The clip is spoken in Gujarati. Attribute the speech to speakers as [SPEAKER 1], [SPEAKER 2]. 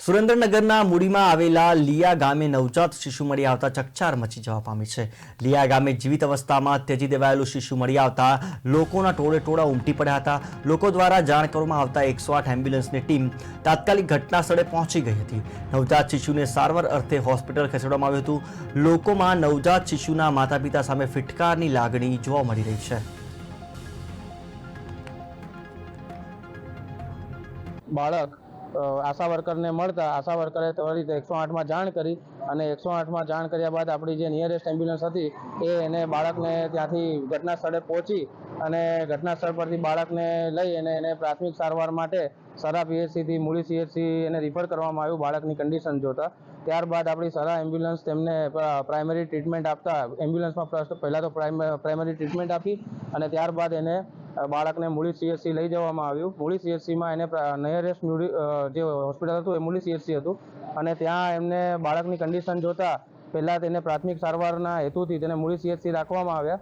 [SPEAKER 1] સુરેન્દ્રનગરના મૂડીમાં આવેલા લિયા ગામે નવજાત શિશુ મળી આવતા ચકચાર મચી જવા પામી છે। લિયા ગામે જીવિત અવસ્થામાં ત્યજી દેવાયેલું શિશુ મળી આવતા લોકોના ટોળે ટોળા ઉમટી પડ્યા હતા। લોકો દ્વારા જાણ કરવામાં આવતા 108 એમ્બ્યુલન્સની ટીમ તાત્કાલિક ઘટના સ્થળે પહોંચી ગઈ હતી। નવજાત શિશુને સારવાર અર્થે હોસ્પિટલ ખસેડવામાં આવ્યું હતું। લોકોમાં નવજાત શિશુના માતા-પિતા સામે ફિટકારની લાગણી જોવા મળી રહી છે।
[SPEAKER 2] બાળક આશા વર્કરને મળતા આશા વર્કરે ત્વરિત 108માં જાણ કરી અને 108માં જાણ કર્યા બાદ આપણી જે નિયરેસ્ટ એમ્બ્યુલન્સ હતી એને બાળકને ત્યાંથી ઘટના સ્થળે પહોંચી અને ઘટના સ્થળ પરથી બાળકને લઈ અને એને પ્રાથમિક સારવાર માટે સરા પીએચસીથી મૂળી સીએચસી એને રિફર કરવામાં આવ્યું બાળકની કન્ડિશન જોતા। ત્યારબાદ આપણી સરા એમ્બ્યુલન્સ તેમને પ્રાઇમરી ટ્રીટમેન્ટ આપતા એમ્બ્યુલન્સમાં પહેલાં તો પ્રાઇમરી ટ્રીટમેન્ટ આપી અને ત્યારબાદ એને બાળકને મૂળી સીએચસી લઈ જવામાં આવ્યું। મૂળી સીએચસીમાં એને નિયરેસ્ટ જે હોસ્પિટલ હતું એ મૂળી સીએચસી હતું અને ત્યાં એમને બાળકની કન્ડિશન જોતા પહેલાં તેને પ્રાથમિક સારવારના હેતુથી તેને મૂળી સીએચસી રાખવામાં આવ્યા।